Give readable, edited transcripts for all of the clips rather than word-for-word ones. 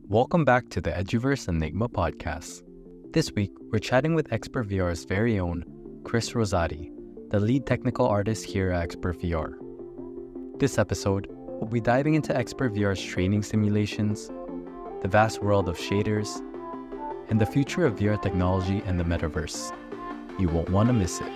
Welcome back to the Eduverse Enigma podcast. This week, we're chatting with XpertVR's very own Chris Rosati, the lead technical artist here at XpertVR. This episode, we'll be diving into XpertVR's training simulations, the vast world of shaders, and the future of VR technology and the Metaverse. You won't want to miss it.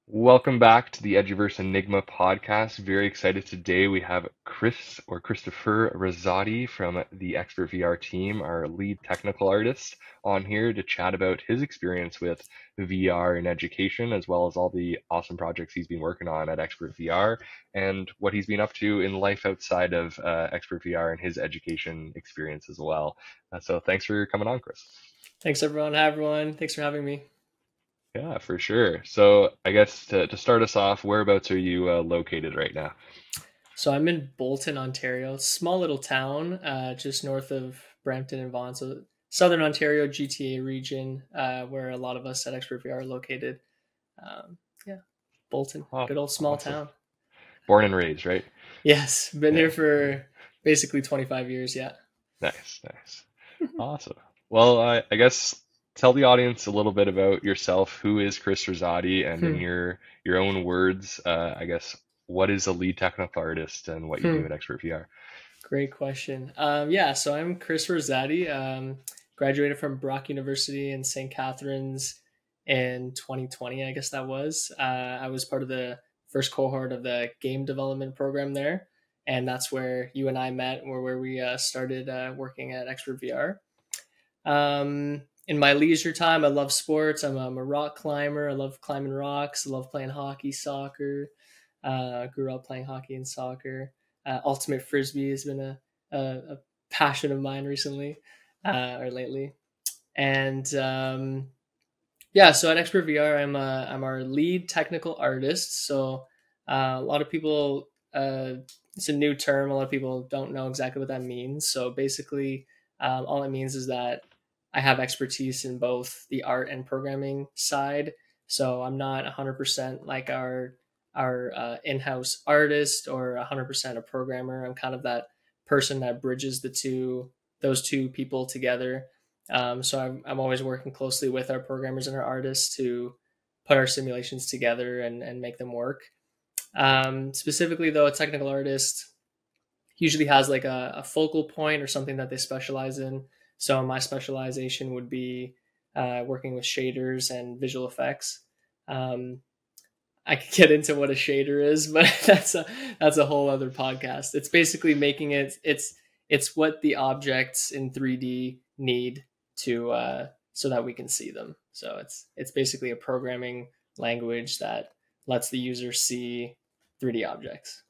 Welcome back to the Eduverse Enigma podcast. Very excited today. We have Christopher Rosati from the XpertVR team, our lead technical artist, on here to chat about his experience with VR in education, as well as all the awesome projects he's been working on at XpertVR and what he's been up to in life outside of XpertVR and his education experience as well. So thanks for coming on, Chris. Thanks, everyone. Hi, everyone. Thanks for having me. Yeah, for sure. So I guess to start us off, whereabouts are you located right now? So I'm in Bolton, Ontario. It's a small little town just north of Brampton and Vaughan. So Southern Ontario, GTA region, where a lot of us at XpertVR are located. Bolton, good old small town. Born and raised, right? Yes, been here for basically 25 years, yeah. Nice. Awesome. Well, I guess tell the audience a little bit about yourself. Who is Chris Rosati? And in your own words, I guess, what is a lead technical artist and what you do at XpertVR? Great question. So I'm Chris Rosati. Graduated from Brock University in St. Catharines in 2020, I guess that was. I was part of the first cohort of the game development program there. And that's where you and I met, or where we started working at XpertVR. In my leisure time, I love sports. I'm a rock climber. I love climbing rocks. I love playing hockey, soccer. Grew up playing hockey and soccer. Ultimate Frisbee has been a passion of mine recently, or lately. And so at XpertVR, I'm our lead technical artist. So a lot of people, it's a new term. A lot of people don't know exactly what that means. So basically, all it means is that I have expertise in both the art and programming side. So I'm not 100% like our in-house artist or 100% a programmer. I'm kind of that person that bridges those two people together. So I'm always working closely with our programmers and our artists to put our simulations together and make them work. Specifically though, a technical artist usually has like a focal point or something that they specialize in. So my specialization would be working with shaders and visual effects. I could get into what a shader is, but that's a whole other podcast. It's basically making it's what the objects in 3D need to so that we can see them. So it's basically a programming language that lets the user see 3D objects.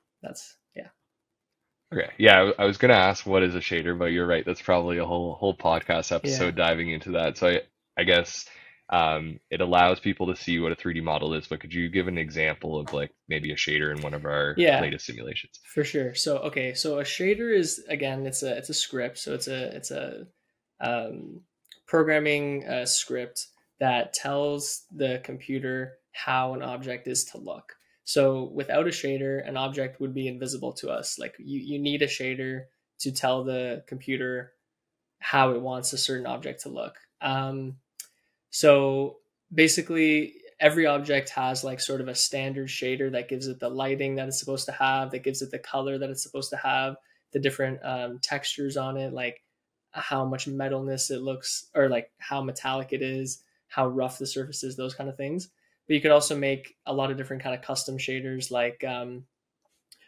Okay. Yeah, I was gonna ask what is a shader, but you're right. That's probably a whole podcast episode diving into that. So I guess it allows people to see what a 3D model is, but could you give an example of like maybe a shader in one of our latest simulations? For sure. So a shader is, again, it's a script. So it's a programming script that tells the computer how an object is to look. So without a shader, an object would be invisible to us. Like you need a shader to tell the computer how it wants a certain object to look. So basically every object has like sort of a standard shader that gives it the lighting that it's supposed to have, that gives it the color that it's supposed to have, the different textures on it, like how much metalness it looks, or like how metallic it is, how rough the surface is, those kind of things. But you could also make a lot of different kind of custom shaders. Like,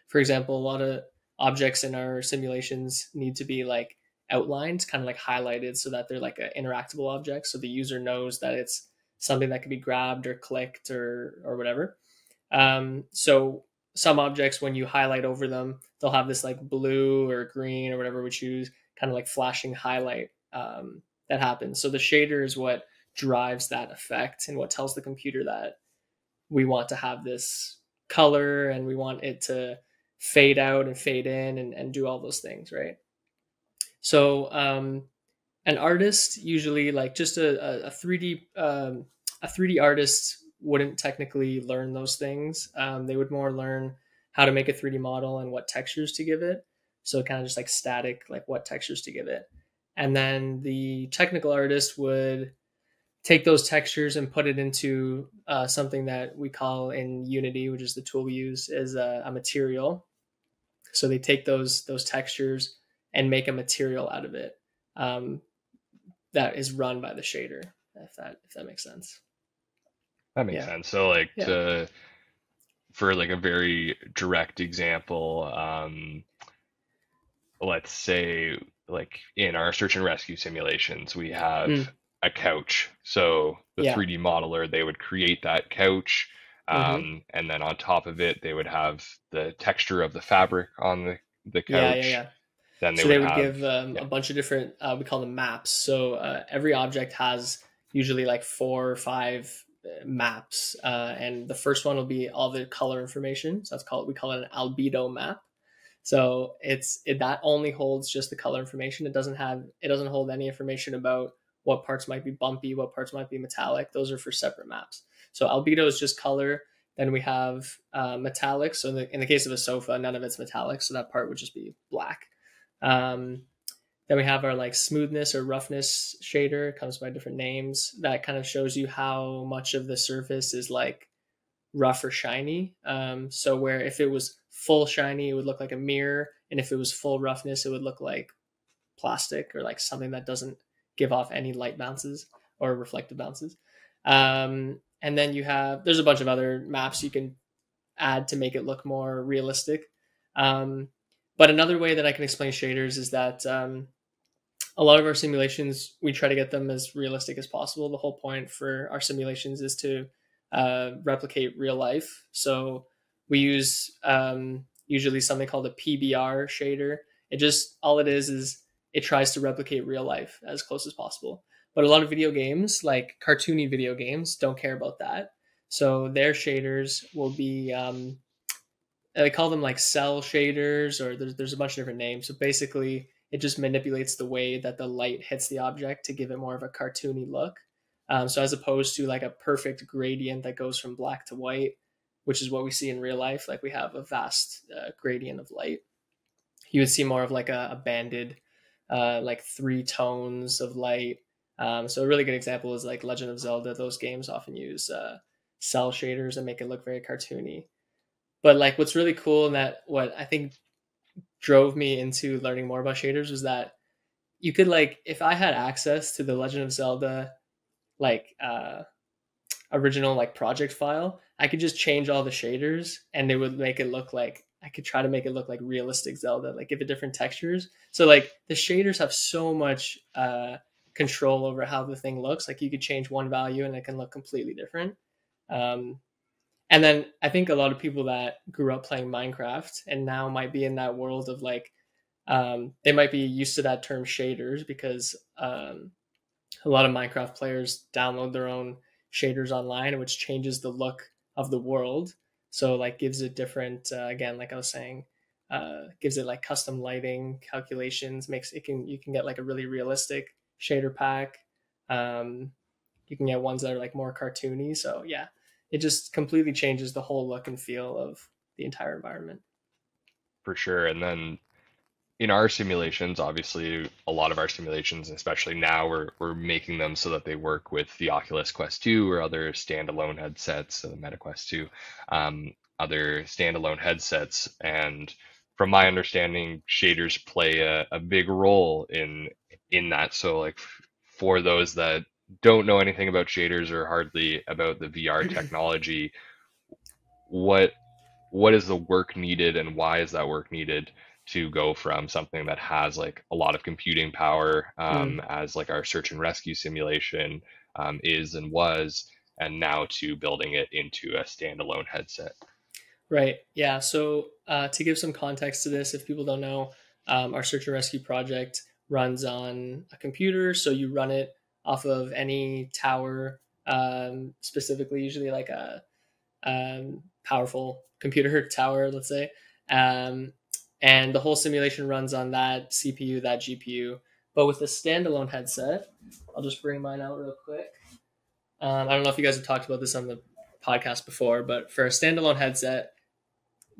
for example, a lot of objects in our simulations need to be like outlined, kind of like highlighted, so that they're like an interactable object. So the user knows that it's something that can be grabbed or clicked or whatever. So some objects, when you highlight over them, they'll have this like blue or green or whatever we choose, kind of like flashing highlight that happens. So the shader is what drives that effect and what tells the computer that we want to have this color and we want it to fade out and fade in and do all those things, right? So an artist, usually like just a 3D artist wouldn't technically learn those things. They would more learn how to make a 3D model and what textures to give it. So kind of just like static, like what textures to give it. And then the technical artist would take those textures and put it into something that we call in Unity, which is the tool we use, is a material. So they take those textures and make a material out of it that is run by the shader. If that makes sense. That makes sense. So like Yeah. for like a very direct example, let's say like in our search and rescue simulations, we have a couch. So the Yeah. 3D modeler, they would create that couch. Mm-hmm. And then on top of it, they would have the texture of the fabric on the couch. Yeah. Then they So would they would have, give yeah, a bunch of different, we call them maps. So every object has usually like 4 or 5 maps. And the first one will be all the color information. So we call it an albedo map. So that only holds just the color information. It doesn't hold any information about what parts might be bumpy, what parts might be metallic. Those are for separate maps. So albedo is just color. Then we have metallic. So in the case of a sofa, none of it's metallic. So that part would just be black. Then we have our like smoothness or roughness shader. It comes by different names. That kind of shows you how much of the surface is like rough or shiny. So where if it was full shiny, it would look like a mirror, and if it was full roughness, it would look like plastic or like something that doesn't give off any light bounces or reflective bounces. And then there's a bunch of other maps you can add to make it look more realistic. But another way that I can explain shaders is that a lot of our simulations, we try to get them as realistic as possible. The whole point for our simulations is to replicate real life. So we use usually something called a PBR shader. All it is it tries to replicate real life as close as possible. But a lot of video games, like cartoony video games, don't care about that. So their shaders will be, they call them like cell shaders, or there's a bunch of different names. So basically, it just manipulates the way that the light hits the object to give it more of a cartoony look. So as opposed to like a perfect gradient that goes from black to white, which is what we see in real life, like we have a vast gradient of light, you would see more of like a banded, like 3 tones of light. So a really good example is like Legend of Zelda. Those games often use cell shaders and make it look very cartoony. But like what's really cool, and that what I think drove me into learning more about shaders, was that you could, like, if I had access to the Legend of Zelda like original like project file, I could just change all the shaders and it would make it look like, I could try to make it look like realistic Zelda, like give it different textures. So like the shaders have so much control over how the thing looks. Like you could change one value and it can look completely different. And then I think a lot of people that grew up playing Minecraft and now might be in that world of like, they might be used to that term shaders because a lot of Minecraft players download their own shaders online, which changes the look of the world. So like gives it different, again, like I was saying, gives it like custom lighting calculations, you can get like a really realistic shader pack. You can get ones that are like more cartoony. So yeah, it just completely changes the whole look and feel of the entire environment. for sure. And then in our simulations, obviously, a lot of our simulations, especially now, we're making them so that they work with the Oculus Quest 2 or other standalone headsets, so the Meta Quest 2, other standalone headsets. And from my understanding, shaders play a big role in that. So, like for those that don't know anything about shaders or hardly about the VR technology, what what is the work needed and why is that work needed to go from something that has like a lot of computing power, Mm. as like our search and rescue simulation is and was, and now to building it into a standalone headset? Right. Yeah. So to give some context to this, if people don't know, our search and rescue project runs on a computer. So you run it off of any tower, specifically, usually like a powerful computer tower, let's say. Um, and the whole simulation runs on that CPU, that GPU. But with a standalone headset, I'll just bring mine out real quick. I don't know if you guys have talked about this on the podcast before, but for a standalone headset,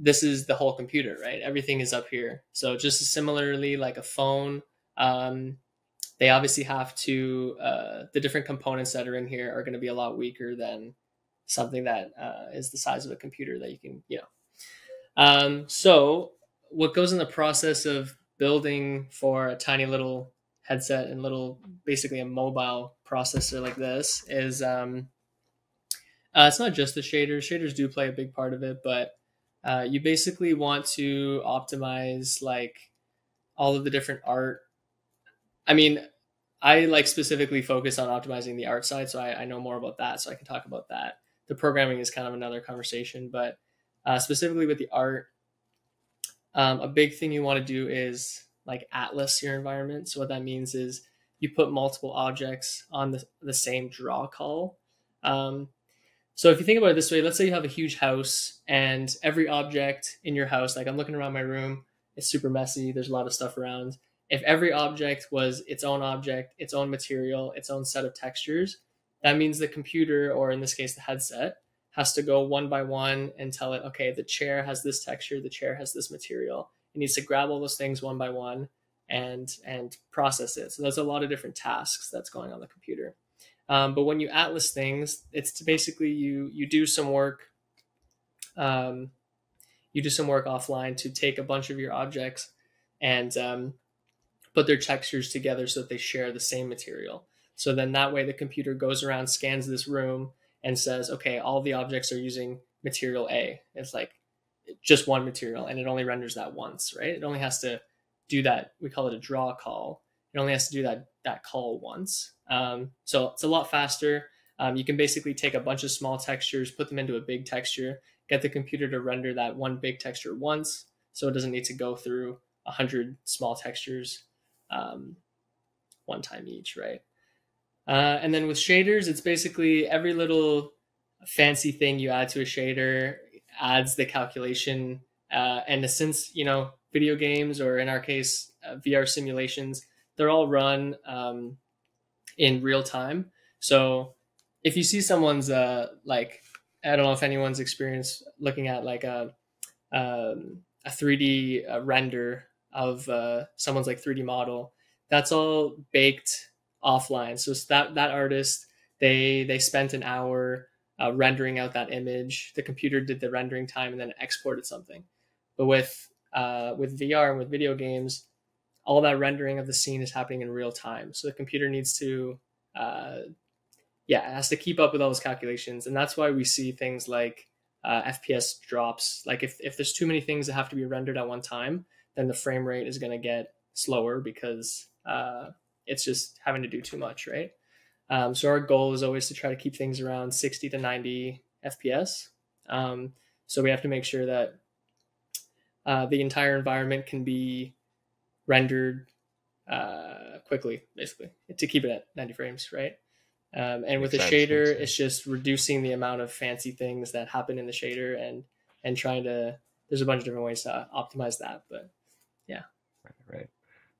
this is the whole computer, right? Everything is up here. So just similarly, like a phone, they obviously have to, the different components that are in here are going to be a lot weaker than something that is the size of a computer that you can, So what goes in the process of building for a tiny little headset and basically a mobile processor like this is, it's not just the shaders. Shaders do play a big part of it, but you basically want to optimize like all of the different art. I mean, I like specifically focus on optimizing the art side, so I know more about that, so I can talk about that. The programming is kind of another conversation, but specifically with the art, a big thing you want to do is like atlas your environment. So what that means is you put multiple objects on the same draw call. So if you think about it this way, let's say you have a huge house and every object in your house, like I'm looking around my room, it's super messy. There's a lot of stuff around. If every object was its own object, its own material, its own set of textures, that means the computer, or in this case, the headset, has to go one by one and tell it, okay, the chair has this texture, the chair has this material. It needs to grab all those things one by one and process it. So there's a lot of different tasks that's going on the computer. But when you atlas things, it's to basically you do some work. You do some work offline to take a bunch of your objects and put their textures together so that they share the same material. So then that way the computer goes around, scans this room, and says, okay, all the objects are using material A. It's like just one material, and it only renders that once, right? It only has to do that. We call it a draw call. It only has to do that call once. So it's a lot faster. You can basically take a bunch of small textures, put them into a big texture, get the computer to render that one big texture once, so it doesn't need to go through 100 small textures one time each, right? And then with shaders, it's basically every little fancy thing you add to a shader adds the calculation. And since, video games, or in our case, VR simulations, they're all run in real time. So if you see someone's like, I don't know if anyone's experienced looking at like a 3D render of someone's like 3D model, that's all baked offline. So that artist, they spent an hour rendering out that image. The computer did the rendering time and then exported something. But with VR and with video games, all that rendering of the scene is happening in real time. So the computer needs to, it has to keep up with all those calculations. And that's why we see things like FPS drops. Like if there's too many things that have to be rendered at one time, then the frame rate is going to get slower because it's just having to do too much, right? So our goal is always to try to keep things around 60 to 90 FPS. So we have to make sure that the entire environment can be rendered quickly, basically, to keep it at 90 frames, right? And with the shader, it's just reducing the amount of fancy things that happen in the shader and trying to, there's a bunch of different ways to optimize that, but yeah. Right.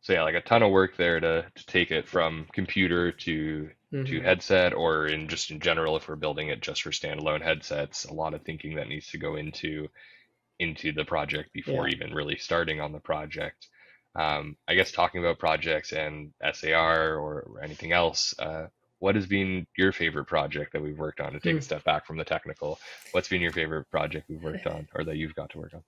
So yeah, like a ton of work there to take it from computer to headset, or in general, if we're building it just for standalone headsets, a lot of thinking that needs to go into the project before even really starting on the project. I guess talking about projects and SAR or anything else, what has been your favorite project that we've worked on, to take a step back from the technical? What's been your favorite project we've worked on, or that you've got to work on?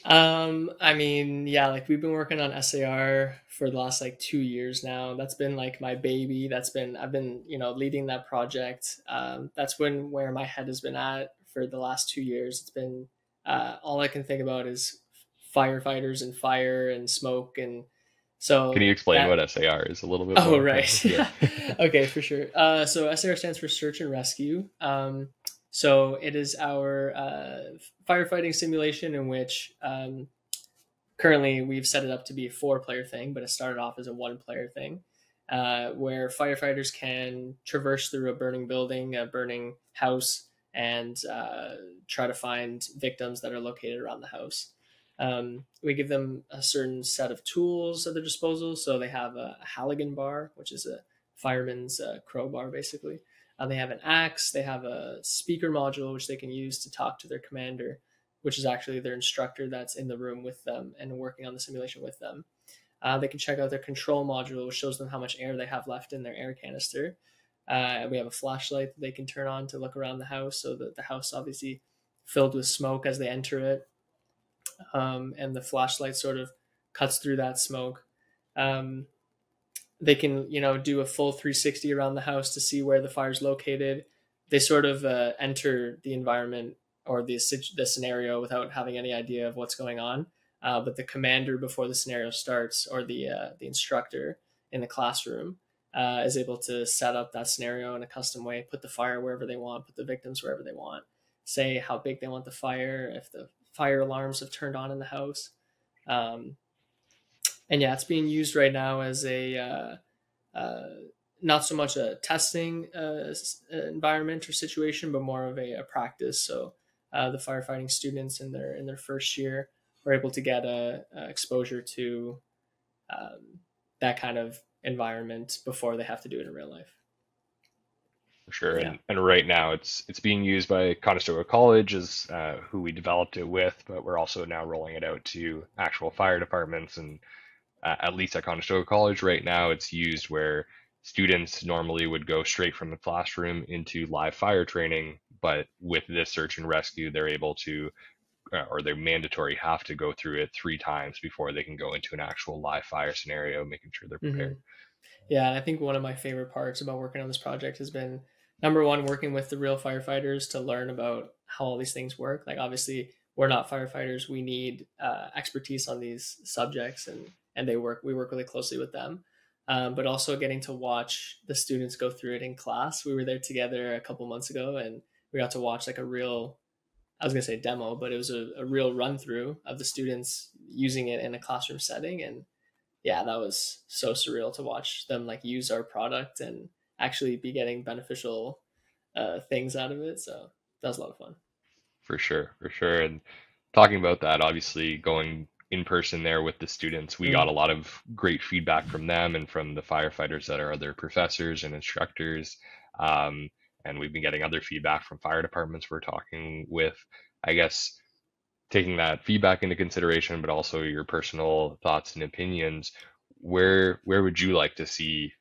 I mean, yeah, like we've been working on SAR for the last like 2 years now. That's been like my baby. I've been, leading that project. That's where my head has been at for the last 2 years. It's been, all I can think about is firefighters and fire and smoke. And so can you explain what SAR is a little bit more? Oh, right. Yeah. Okay, for sure. So SAR stands for search and rescue. So it is our firefighting simulation in which currently we've set it up to be a 4-player thing, but it started off as a 1-player thing, where firefighters can traverse through a burning building, a burning house, and try to find victims that are located around the house. We give them a certain set of tools at their disposal. So they have a Halligan bar, which is a fireman's crowbar, basically. They have an axe. They have a speaker module, which they can use to talk to their commander. which is actually their instructor that's in the room with them and working on the simulation with them. They can check out their control module, which shows them how much air they have left in their air canister. We have a flashlight that they can turn on to look around the house, so that the house obviously filled with smoke as they enter it, and the flashlight sort of cuts through that smoke. They can, do a full 360 around the house to see where the fire's located. They sort of enter the environment or the scenario without having any idea of what's going on. But the commander, before the scenario starts, or the instructor in the classroom, is able to set up that scenario in a custom way, put the fire wherever they want, put the victims wherever they want, say how big they want the fire, if the fire alarms have turned on in the house. And yeah, it's being used right now as a not so much a testing environment or situation, but more of a practice. So the firefighting students in their first year are able to get a exposure to that kind of environment before they have to do it in real life. For sure. Yeah. And right now it's being used by Conestoga College as who we developed it with, but we're also now rolling it out to actual fire departments. And at least at Conestoga College right now, it's used where students normally would go straight from the classroom into live fire training, but with this search and rescue, they're able to, or they're mandatory have to go through it 3 times before they can go into an actual live fire scenario, making sure they're prepared. Yeah, and I think one of my favorite parts about working on this project has been, number one, working with the real firefighters to learn about how all these things work. Like, obviously, we're not firefighters. We need expertise on these subjects, and we work really closely with them. But also getting to watch the students go through it in class. We were there together a couple months ago, and we got to watch like a real, I was going to say demo, but it was a real run through of the students using it in a classroom setting. And yeah, that was so surreal to watch them like use our product and actually be getting beneficial things out of it. So that was a lot of fun. For sure. And talking about that, obviously going in person there with the students, we got a lot of great feedback from them and from the firefighters that are other professors and instructors. And we've been getting other feedback from fire departments we're talking with. I guess taking that feedback into consideration, but also your personal thoughts and opinions, where would you like to see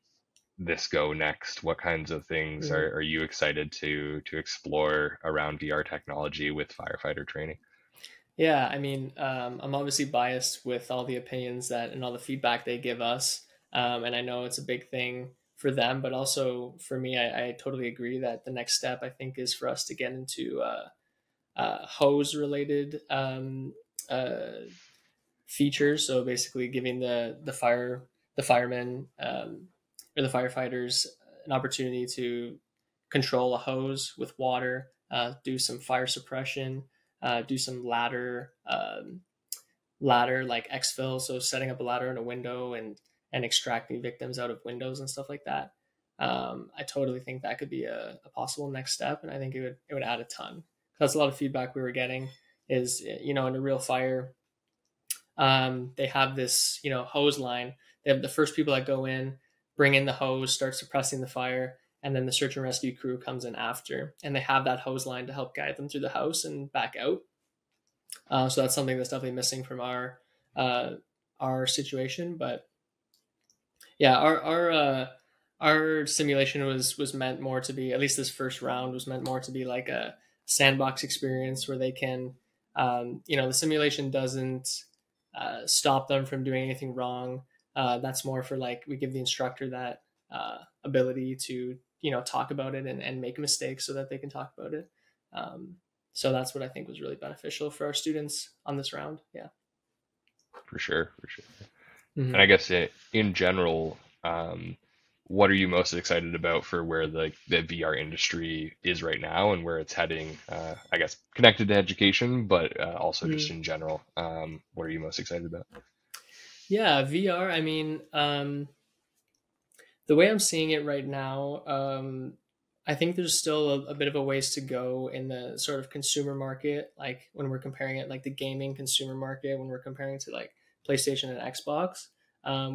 this go next? What kinds of things are you excited to explore around VR technology with firefighter training? Yeah, I mean, I'm obviously biased with all the opinions that and all the feedback they give us. And I know it's a big thing for them, but also for me, I totally agree that the next step, I think, is for us to get into hose related features. So basically giving the firemen or the firefighters an opportunity to control a hose with water, do some fire suppression, do some ladder like exfil, so setting up a ladder in a window and extracting victims out of windows and stuff like that. I totally think that could be a possible next step, and I think it would add a ton. That's a lot of feedback we were getting is, in a real fire, they have this, hose line. They have the first people that go in, bring in the hose, start suppressing the fire, and then the search and rescue crew comes in after, and they have that hose line to help guide them through the house and back out. So that's something that's definitely missing from our situation. But yeah, our simulation was meant more to be, at least this first round was meant more to be like a sandbox experience where they can, the simulation doesn't stop them from doing anything wrong. That's more for like, we give the instructor that ability to, talk about it and make mistakes so that they can talk about it. So that's what I think was really beneficial for our students on this round. Yeah. For sure. And I guess in general, what are you most excited about for where the VR industry is right now and where it's heading? I guess connected to education, but also just in general, what are you most excited about? Yeah, VR. I mean, the way I'm seeing it right now, I think there's still a bit of a ways to go in the sort of consumer market. Like when we're comparing it, like the gaming consumer market, when we're comparing it to like PlayStation and Xbox,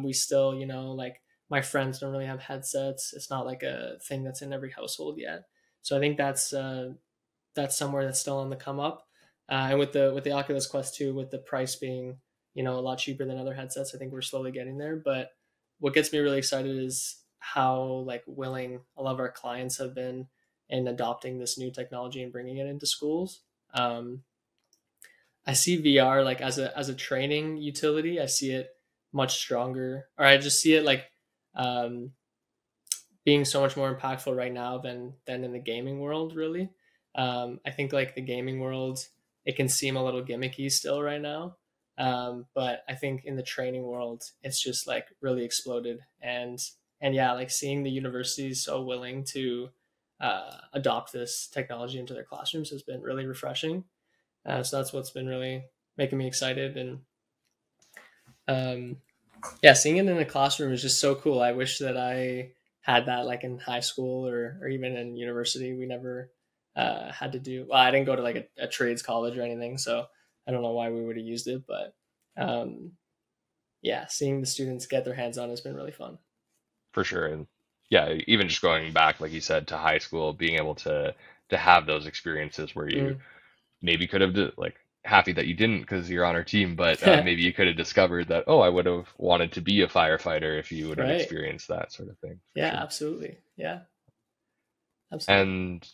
we still, like my friends don't really have headsets. It's not like a thing that's in every household yet. So I think that's somewhere that's still on the come up. And with the Oculus Quest 2, with the price being, a lot cheaper than other headsets, I think we're slowly getting there. But what gets me really excited is how like willing a lot of our clients have been in adopting this new technology and bringing it into schools. I see VR like as a training utility. I see it much stronger, or I just see it like um, being so much more impactful right now than in the gaming world. Really, I think like the gaming world, it can seem a little gimmicky still right now, but I think in the training world, it's just like really exploded. And yeah, like seeing the universities so willing to adopt this technology into their classrooms has been really refreshing. So that's what's been really making me excited. And um, yeah, seeing it in a classroom is just so cool. I wish that I had that like in high school or even in university. We never had to do, well, I didn't go to like a trades college or anything. So I don't know why we would have used it, but um, yeah, seeing the students get their hands on has been really fun. For sure. And yeah, even just going back, like you said, to high school, being able to have those experiences where you Mm. maybe could have like happy that you didn't because you're on our team, but maybe you could have discovered that, oh, I would have wanted to be a firefighter if you would have Right. experienced that sort of thing, for Yeah, sure. absolutely. Yeah, absolutely. And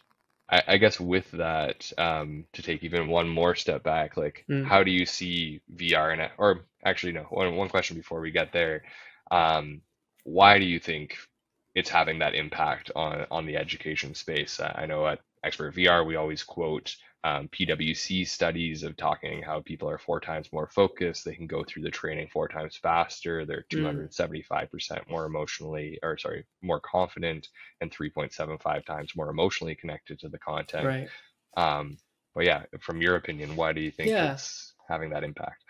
I guess with that, to take even one more step back, like Mm. how do you see VR and or actually no, one question before we get there. Um, why do you think it's having that impact on the education space? I know at Expert VR we always quote PwC studies of talking how people are 4 times more focused, they can go through the training 4 times faster, they're Mm. 275% more emotionally, or sorry, more confident, and 3.75 times more emotionally connected to the content. Right. Um, but yeah, from your opinion, why do you think Yeah. it's having that impact?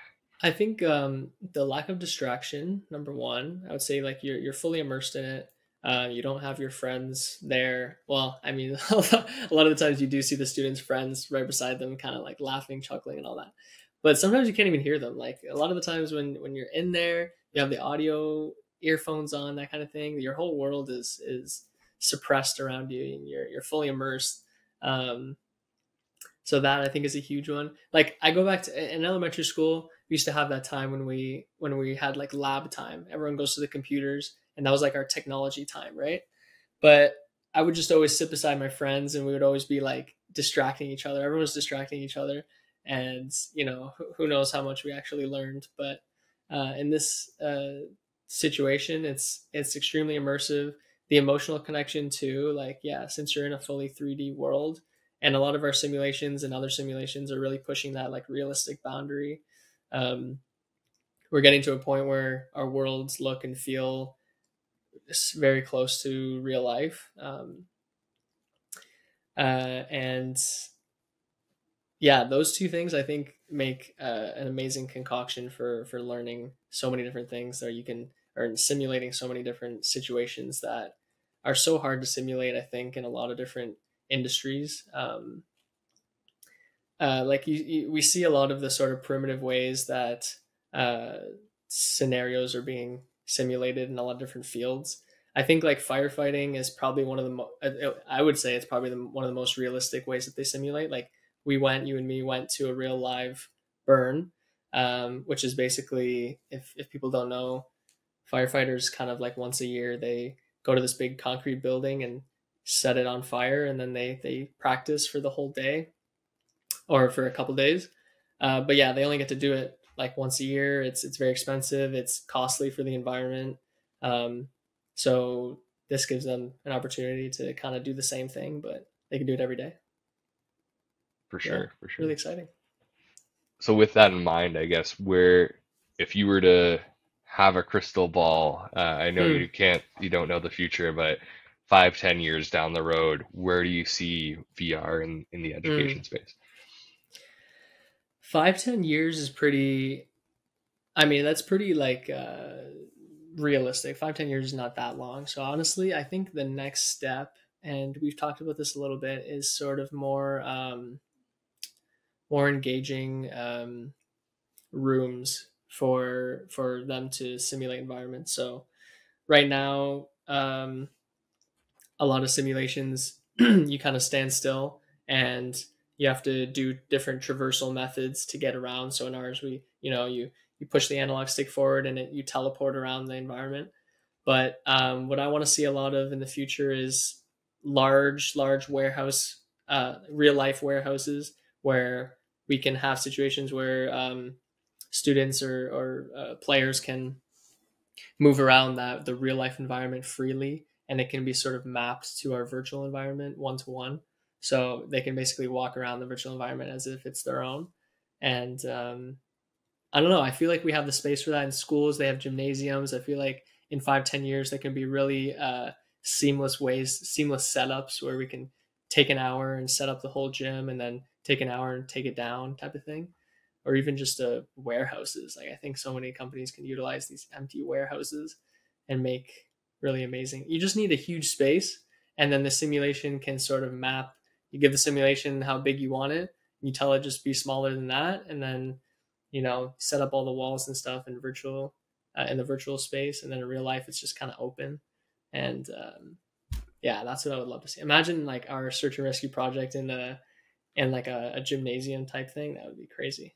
I think the lack of distraction, number one, I would say like you're fully immersed in it. You don't have your friends there. Well, I mean, a lot of the times you do see the students' friends right beside them, kind of like laughing, chuckling, and all that. But sometimes you can't even hear them. Like a lot of the times when you're in there, you have the audio earphones on, that kind of thing. Your whole world is suppressed around you, and you're fully immersed. Um, so that I think is a huge one. Like I go back to in elementary school, we used to have that time when we had like lab time. Everyone goes to the computers, and that was like our technology time, right? But I would just always sit beside my friends, and we would always be like distracting each other. Everyone was distracting each other, and who knows how much we actually learned. But in this situation, it's extremely immersive. The emotional connection too, like yeah, since you're in a fully 3D world, and a lot of our simulations and other simulations are really pushing that like realistic boundary. Um, we're getting to a point where our worlds look and feel very close to real life. And yeah, those two things I think make an amazing concoction for learning so many different things that you can, or simulating so many different situations that are so hard to simulate. I think in a lot of different industries. Like we see a lot of the sort of primitive ways that uh, scenarios are being simulated in a lot of different fields. I think like firefighting is probably one of I would say it's probably one of the most realistic ways that they simulate. Like you and me went to a real live burn, which is basically, if people don't know, firefighters kind of like once a year they go to this big concrete building and set it on fire, and then they practice for the whole day or for a couple days. But yeah, they only get to do it like once a year. It's very expensive. It's costly for the environment. Um, so this gives them an opportunity to kind of do the same thing, but they can do it every day. For Yeah, sure, for really sure. exciting. So with that in mind, I guess where if you were to have a crystal ball, I know Hmm. you don't know the future, but 5, 10 years down the road, where do you see VR in the Hmm. education space? 5-10 years is pretty. I mean, that's pretty like realistic. 5-10 years is not that long. So honestly, I think the next step, and we've talked about this a little bit, is sort of more engaging rooms for them to simulate environments. So right now, a lot of simulations, you kind of stand still and you have to do different traversal methods to get around. So in ours, you push the analog stick forward and you teleport around the environment. But what I want to see a lot of in the future is large warehouse, real life warehouses where we can have situations where students or players can move around the real life environment freely, and it can be sort of mapped to our virtual environment one to one. So they can basically walk around the virtual environment as if it's their own. And I don't know. I feel like we have the space for that in schools. They have gymnasiums. I feel like in 5-10 years, there can be really seamless setups where we can take an hour and set up the whole gym and then take an hour and take it down type of thing. Or even just warehouses. Like I think so many companies can utilize these empty warehouses and make really amazing. You just need a huge space, and then the simulation can sort of map. You give the simulation how big you want it, and you tell it just be smaller than that, and then set up all the walls and stuff in the virtual space, and then in real life it's just kind of open. And yeah, that's what I would love to see. Imagine like our search and rescue project in like a gymnasium type thing. That would be crazy.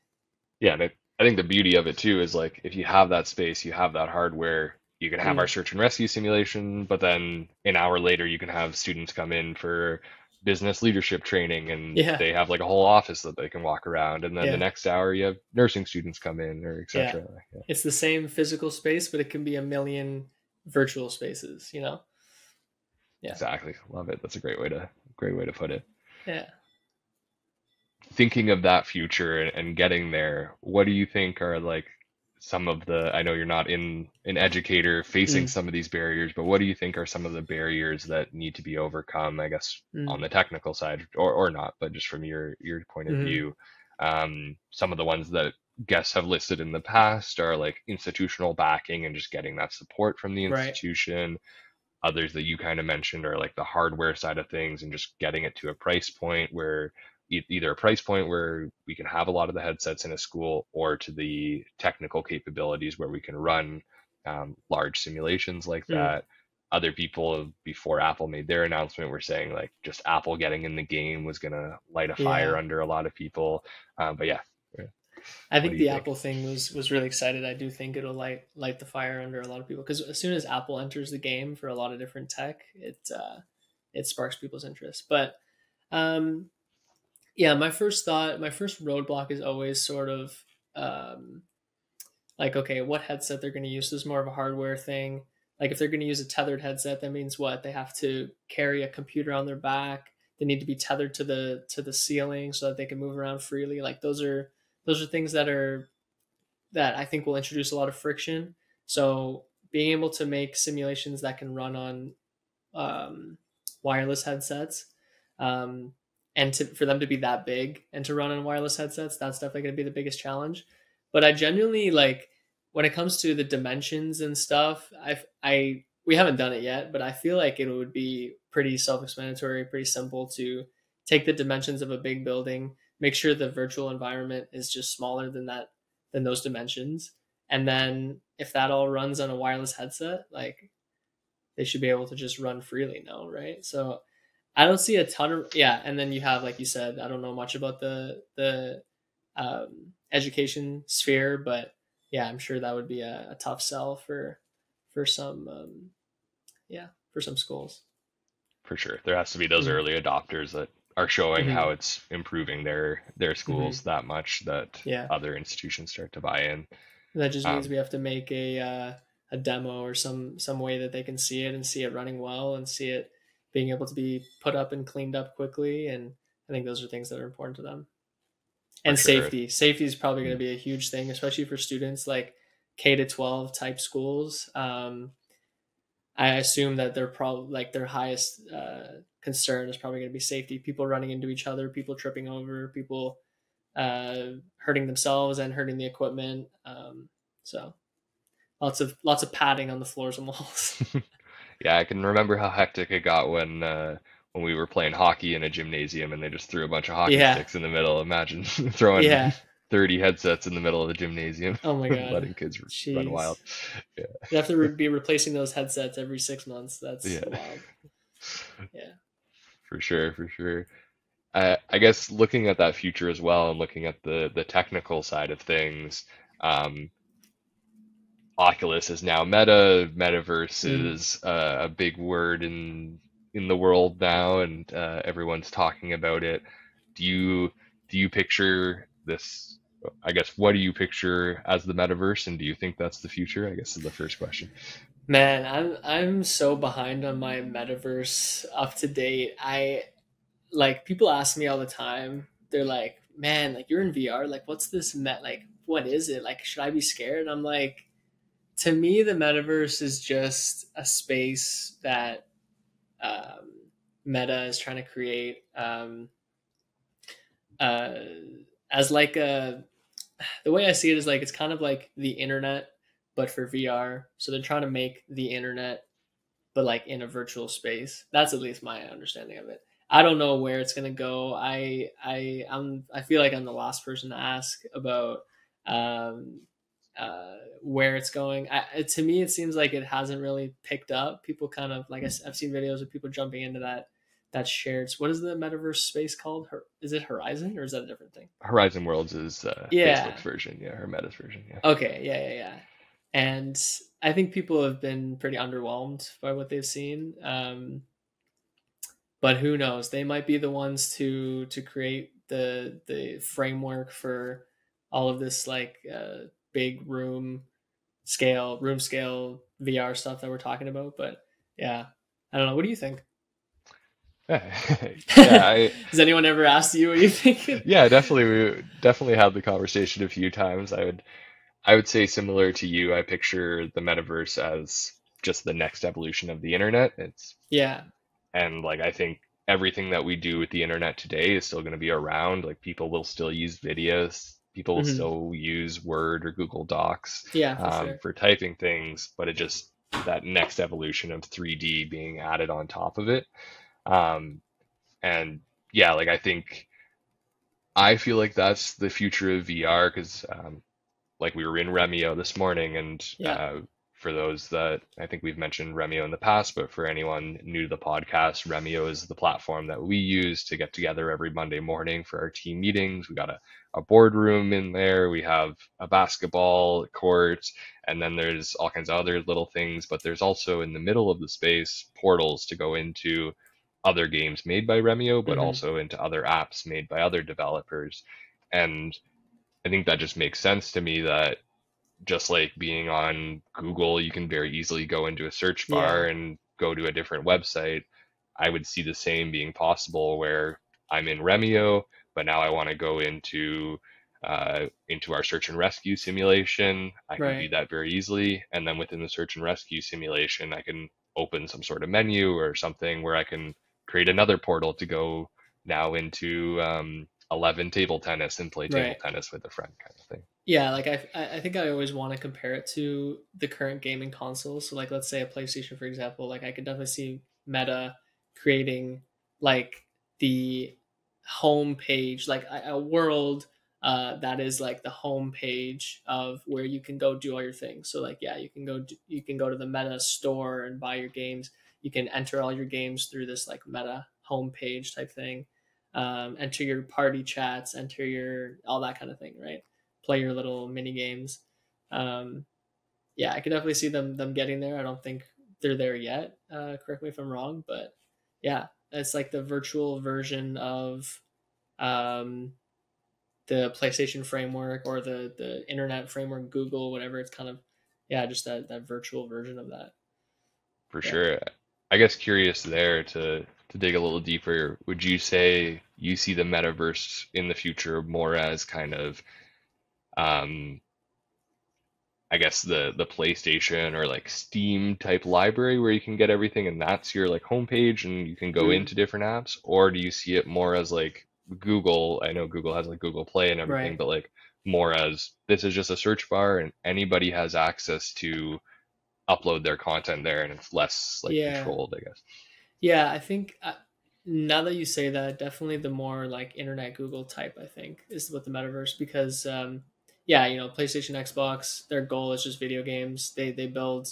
Yeah, and I think the beauty of it too is like if you have that space, you have that hardware, you can have our search and rescue simulation, but then an hour later you can have students come in for business leadership training, and they have like a whole office that they can walk around, and then the next hour you have nursing students come in, or etc. Yeah. It's the same physical space, but it can be a million virtual spaces, Yeah. Exactly. Love it. That's a great way to put it. Yeah. Thinking of that future and getting there, what do you think are like some of the, I know you're not an educator facing some of these barriers, but what do you think are some of the barriers that need to be overcome, I guess, on the technical side, or not, but just from your point of view? Some of the ones that guests have listed in the past are like institutional backing and just getting that support from the institution. Right. Others that you kind of mentioned are like the hardware side of things and just getting it to a price point where either a price point where we can have a lot of the headsets in a school, or to the technical capabilities where we can run large simulations like that. Other people, before Apple made their announcement, were saying like just Apple getting in the game was going to light a fire under a lot of people. But yeah. I think the Apple thing was really excited. I do think it'll light the fire under a lot of people, because as soon as Apple enters the game for a lot of different tech, it sparks people's interest. But yeah, my first roadblock is always sort of like, okay, what headset they're going to use. This is more of a hardware thing. Like if they're going to use a tethered headset, that means what? They have to carry a computer on their back. They need to be tethered to the ceiling so that they can move around freely. Like those are things that I think will introduce a lot of friction. So being able to make simulations that can run on wireless headsets, and for them to be that big and to run on wireless headsets, that's definitely going to be the biggest challenge. But I genuinely, like, when it comes to the dimensions and stuff, we haven't done it yet, but I feel like it would be pretty self-explanatory, pretty simple to take the dimensions of a big building, make sure the virtual environment is just smaller than those dimensions. And then if that all runs on a wireless headset, like they should be able to just run freely now, right? So I don't see a ton of, and then you have, like you said, I don't know much about the education sphere, but yeah, I'm sure that would be a tough sell for some for some schools. For sure, there has to be those early adopters that are showing how it's improving their schools that much that other institutions start to buy in. And that just means we have to make a demo or some way that they can see it and see it running well and see it being able to be put up and cleaned up quickly. And I think those are things that are important to them. And safety is probably going to be a huge thing, especially for students like K-12 type schools. I assume that they're probably like their highest concern is probably going to be safety. People running into each other, people tripping over, people hurting themselves and hurting the equipment. So lots of padding on the floors and walls. Yeah, I can remember how hectic it got when we were playing hockey in a gymnasium and they just threw a bunch of hockey sticks in the middle. Imagine throwing 30 headsets in the middle of the gymnasium. Oh my God. Letting kids run wild. Yeah. You have to be replacing those headsets every 6 months. That's wild. Yeah. For sure. I guess looking at that future as well and looking at the technical side of things, um, Oculus is now Meta. Metaverse Mm. is a big word in the world now, and everyone's talking about it. Do you picture this? I guess what do you picture as the metaverse, and do you think that's the future? I guess is the first question. Man, I'm so behind on my metaverse up to date. I like people ask me all the time. They're like, "Man, like you're in VR. Like, what's this met? Like, what is it? Like, should I be scared?" And I'm like, to me, the metaverse is just a space that um, Meta is trying to create uh, as like a. The way I see it is like it's kind of like the internet, but for VR. So they're trying to make the internet but like in a virtual space. That's at least my understanding of it. I don't know where it's gonna go. I feel like I'm the last person to ask about um, where it's going. To me, it seems like it hasn't really picked up. People kind of like I've seen videos of people jumping into that shared. What is the metaverse space called? Is it Horizon or is that a different thing? Horizon Worlds is Yeah. Facebook's version, yeah, or Meta's version, yeah. Okay. Yeah. And I think people have been pretty underwhelmed by what they've seen. But who knows? They might be the ones to create the framework for all of this like big room scale VR stuff that we're talking about. But yeah, I don't know. What do you think? Yeah, I Has anyone ever asked you what you think? yeah, definitely we definitely had the conversation a few times. I would say similar to you, I picture the metaverse as just the next evolution of the internet. It's Yeah. and like I think everything that we do with the internet today is still going to be around. Like people will still use videos, people will Hmm. still use Word or Google Docs Yeah, for sure. for typing things, but it just that next evolution of 3D being added on top of it. Um, and yeah, like I think I feel like that's the future of VR because like we were in Remio this morning, and Yeah. for those that I think we've mentioned Remio in the past, but for anyone new to the podcast, Remio is the platform that we use to get together every Monday morning for our team meetings. We got a boardroom in there, we have a basketball court, and then there's all kinds of other little things, but there's also in the middle of the space portals to go into other games made by Remio, but Hmm. also into other apps made by other developers. And I think that just makes sense to me that just like being on Google, you can very easily go into a search bar Yeah. and go to a different website. I would see the same being possible where I'm in Remio, but now I want to go into our search and rescue simulation. I can do Right. that very easily, and then within the search and rescue simulation, I can open some sort of menu or something where I can create another portal to go now into 11 table tennis and play table Right. tennis with a friend kind of thing. Yeah, like I think I always want to compare it to the current gaming consoles. So like let's say a PlayStation, for example, like I could definitely see Meta creating like the home page, like a world that is like the home page of where you can go do all your things. So like yeah, you can go to the Meta store and buy your games. You can enter all your games through this like Meta home page type thing. Enter your party chats, enter your all that kind of thing, right? Play your little mini games. Um, yeah, I could definitely see them getting there. I don't think they're there yet. Correct me if I'm wrong, but yeah, it's like the virtual version of um, the PlayStation framework or the internet framework, Google, whatever. It's kind of yeah, just that virtual version of that. For Yeah. sure. I guess curious there to dig a little deeper, would you say you see the metaverse in the future more as kind of um I guess the PlayStation or like Steam type library where you can get everything and that's your like homepage and you can go Mm, into different apps? Or do you see it more as like Google? I know Google has like Google Play and everything, right. but like more as this is just a search bar and anybody has access to upload their content there and it's less like Yeah. controlled, I guess. Yeah, I think now that you say that, definitely the more like internet Google type, I think, is what the metaverse because yeah, you know, PlayStation, Xbox, their goal is just video games. They build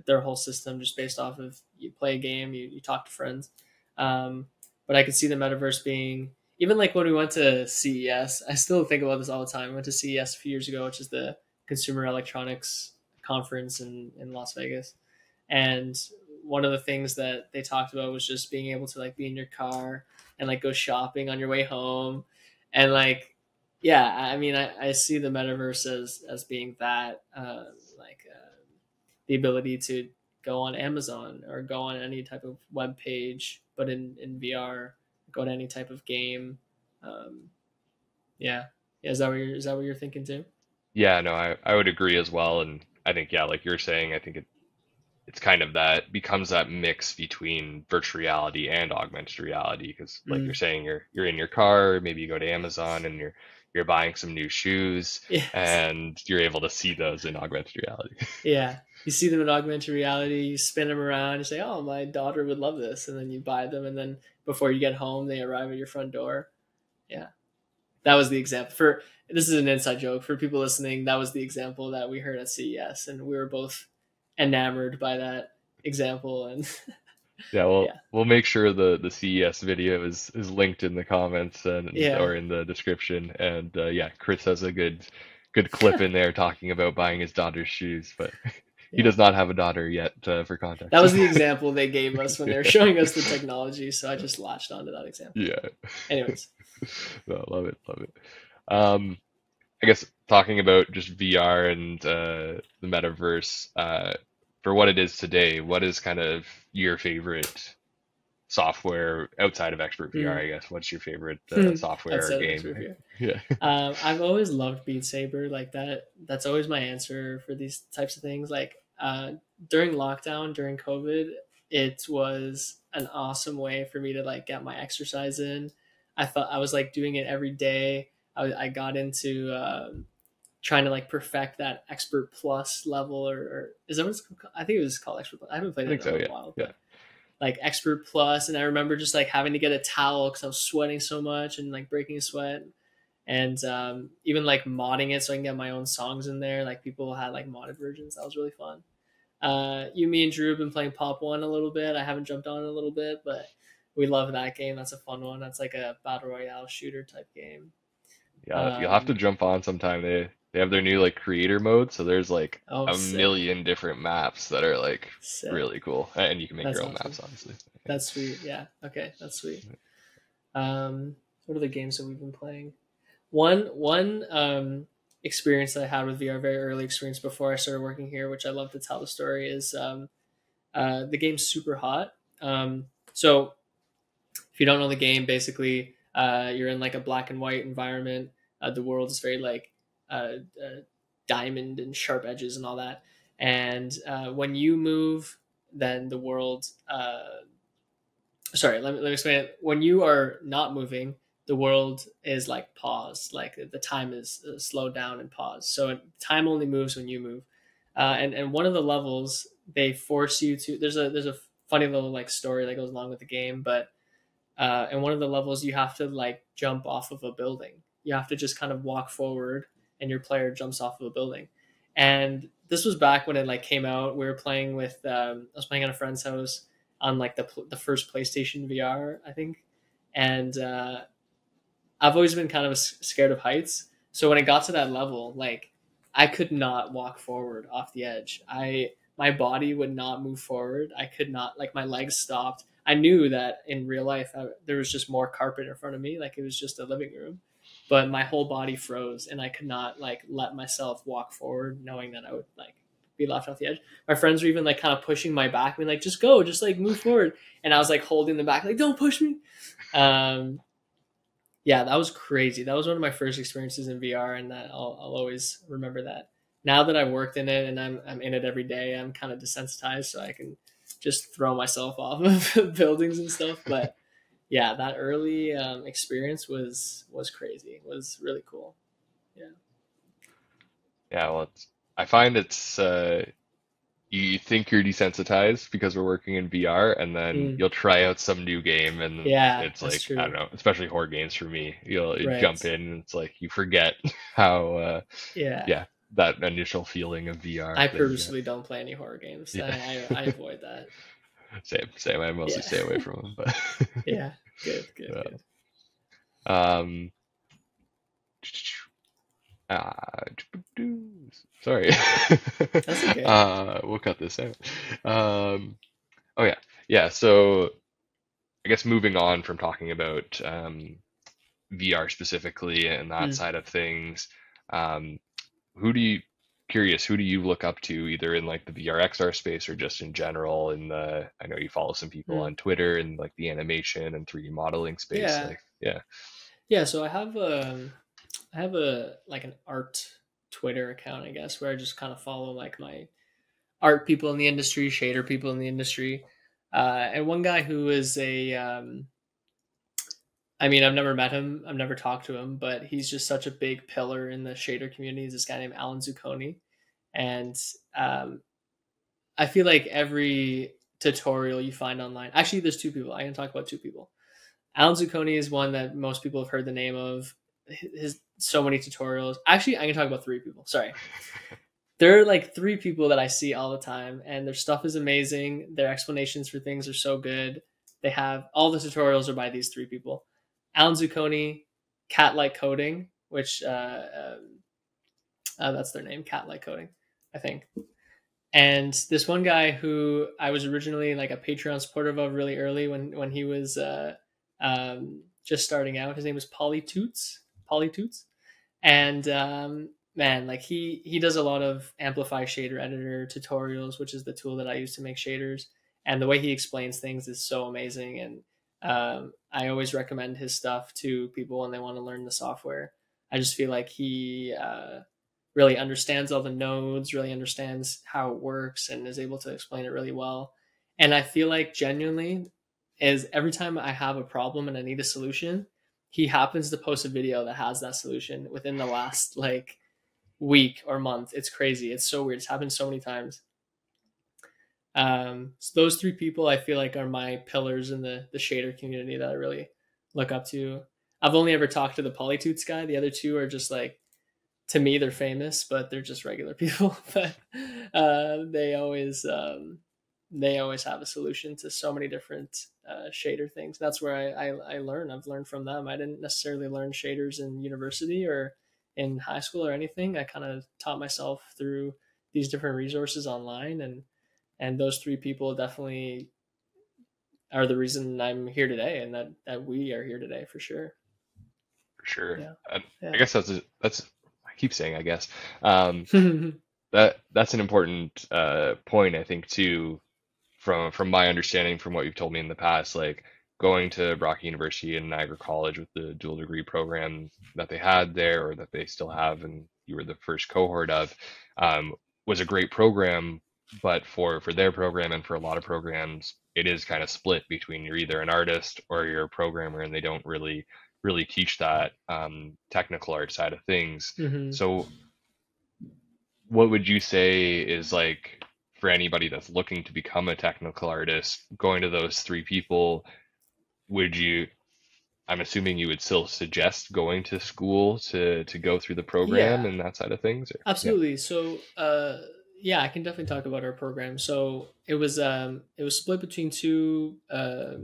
their whole system just based off of you play a game, you talk to friends. Um, but I could see the metaverse being even like when we went to CES, I still think about this all the time. I went to CES a few years ago, which is the Consumer Electronics Conference in Las Vegas. And one of the things that they talked about was just being able to like be in your car and like go shopping on your way home. And like, yeah, I mean, I see the metaverse as being that, the ability to go on Amazon or go on any type of web page, but in VR, go to any type of game. Um, yeah. Yeah. Is that what you're thinking too? Yeah, no, I would agree as well. And I think, yeah, like you're saying, I think it's kind of that becomes that mix between virtual reality and augmented reality. Because like you're Mm. saying, you're in your car, maybe you go to Amazon and you're buying some new shoes Yes. and you're able to see those in augmented reality. Yeah. You see them in augmented reality, you spin them around, you say, oh, my daughter would love this. And then you buy them. And then before you get home, they arrive at your front door. Yeah. That was the example for, this is an inside joke for people listening. That was the example that we heard at CES. And we were both enamored by that example. And Yeah, well, yeah. we'll make sure the CES video is linked in the comments and Yeah. or in the description. And yeah, Chris has a good clip in there talking about buying his daughter's shoes, but he Yeah. does not have a daughter yet, for That context. was the example they gave us when they were Yeah, showing us the technology. So I just latched onto that example. yeah. Anyways. No, love it, love it. Um, I guess talking about just VR and the metaverse, for what it is today, what is kind of your favorite software outside of XpertVR, Mm. I guess? What's your favorite software or Outside of game? Xperia. Yeah. I've always loved Beat Saber like that. That's always my answer for these types of things. Like during lockdown, during COVID, it was an awesome way for me to like get my exercise in. I thought I was like doing it every day. I got into trying to like perfect that Expert Plus level, or is that what it's called? I think it was called Expert Plus. I haven't played I it think in a so, little yeah. while, Yeah. but like Expert Plus, and I remember just like having to get a towel because I was sweating so much and like breaking a sweat, and even like modding it so I can get my own songs in there. Like people had like modded versions. That was really fun. Me, and Drew have been playing Pop One a little bit. I haven't jumped on it a little bit, but we love that game. That's a fun one. That's like a battle royale shooter type game. Yeah, you'll have to Um, jump on sometime. They have their new like creator mode, so there's like oh, a sick, million different maps that are like sick. really cool. And you can make That's your own awesome. maps, obviously. That's sweet. Yeah. Okay, that's sweet. What are the games that we've been playing? One experience that I had with VR, very early experience before I started working here, which I love to tell the story, is the game's Super Hot. So if you don't know the game, basically you're in like a black and white environment. The world is very like diamond and sharp edges and all that. And when you move, then the world. Sorry, let me explain it. When you are not moving, the world is like paused. Like the time is slowed down and paused. So time only moves when you move. And one of the levels they force you to. There's a funny little like story that goes along with the game, but in one of the levels you have to like jump off of a building. You have to just kind of walk forward, and your player jumps off of a building. And this was back when it like came out. We were playing with I was playing at a friend's house on like the first PlayStation VR, I think. And I've always been kind of scared of heights. So when it got to that level, like I could not walk forward off the edge. My body would not move forward. I could not, like my legs stopped. I knew that in real life there was just more carpet in front of me, like it was just a living room, but my whole body froze and I could not like let myself walk forward, knowing that I would like be left off the edge. My friends were even like kind of pushing my back, being like, "Just go, just like move forward," and I was like holding them back, like, "Don't push me." Um, yeah, that was crazy. That was one of my first experiences in VR, and that I'll always remember that. Now that I've worked in it and I'm in it every day, I'm kind of desensitized, so I can just throw myself off of buildings and stuff. But yeah, that early experience was crazy. It was really cool. Yeah. Yeah, well, I find it's you think you're desensitized because we're working in VR, and then Mm. you'll try out some new game, and Yeah, it's that's like I don't true. know, especially horror games for me. You Right. jump in, and it's like you forget how Yeah. yeah, that initial feeling of VR I that you get. purposely don't play any horror games. Yeah, I avoid that. same. I mostly Yeah. stay away from them, but Yeah. Good. Good. yeah. Good. Um, uh, sorry. That's okay. We'll cut this out. Oh yeah, yeah. So I guess moving on from talking about VR specifically and that Mm. side of things, um, who do you curious, who do you look up to either in like the VR XR space or just in general in the, I know you follow some people Mm. on Twitter in like the animation and 3D modeling space. Yeah. Like, yeah. Yeah. So I have a like an art Twitter account, I guess, where I just kind of follow like my art people in the industry, shader people in the industry, and one guy who is a I mean, I've never met him, I've never talked to him, but he's just such a big pillar in the shader community. He's this guy named Alan Zucconi, and um, I feel like every tutorial you find online. Actually, there's two people. I can talk about two people. Alan Zucconi is one that most people have heard the name of. His so many tutorials. Actually, I can talk about three people. Sorry. There are like three people that I see all the time, and their stuff is amazing. Their explanations for things are so good. They have all the tutorials are by these three people: Alan Zucconi, Cat Like Coding, which that's their name, Cat Like Coding, I think. And this one guy who I was originally like a Patreon supporter of really early when he was just starting out. His name was Polly Toots, and man, like he does a lot of Amplify Shader Editor tutorials, which is the tool that I use to make shaders. And the way he explains things is so amazing, and I always recommend his stuff to people when they want to learn the software. I just feel like he really understands all the nodes, really understands how it works, and is able to explain it really well. And I feel like genuinely is every time I have a problem and I need a solution, he happens to post a video that has that solution within the last like week or month. It's crazy. It's so weird. It's happened so many times. So those three people I feel like are my pillars in the shader community that I really look up to. I've only ever talked to the Polytoots guy. The other two are just like, to me, they're famous, but they're just regular people. But they always have a solution to so many different shader things. That's where I learn. I've learned from them. I didn't necessarily learn shaders in university or in high school or anything. I kind of taught myself through these different resources online, and those three people definitely are the reason I'm here today, and that we are here today for sure. For sure. Yeah, I guess that's I keep saying I guess. yeah. That's an important point I think too from my understanding from what you've told me in the past, like going to Brock University and Niagara College with the dual degree program that they had there or that they still have and you were the first cohort of, was a great program, but for their program and for a lot of programs, it is kind of split between you're either an artist or you're a programmer, and they don't really teach that technical art side of things. Hmm. So what would you say is like for anybody that's looking to become a technical artist, going to those three people, would you, I'm assuming you would still suggest going to school to go through the program Yeah, and that side of things? Or, yeah. absolutely. So, yeah, I can definitely talk about our program. So it was split between two, I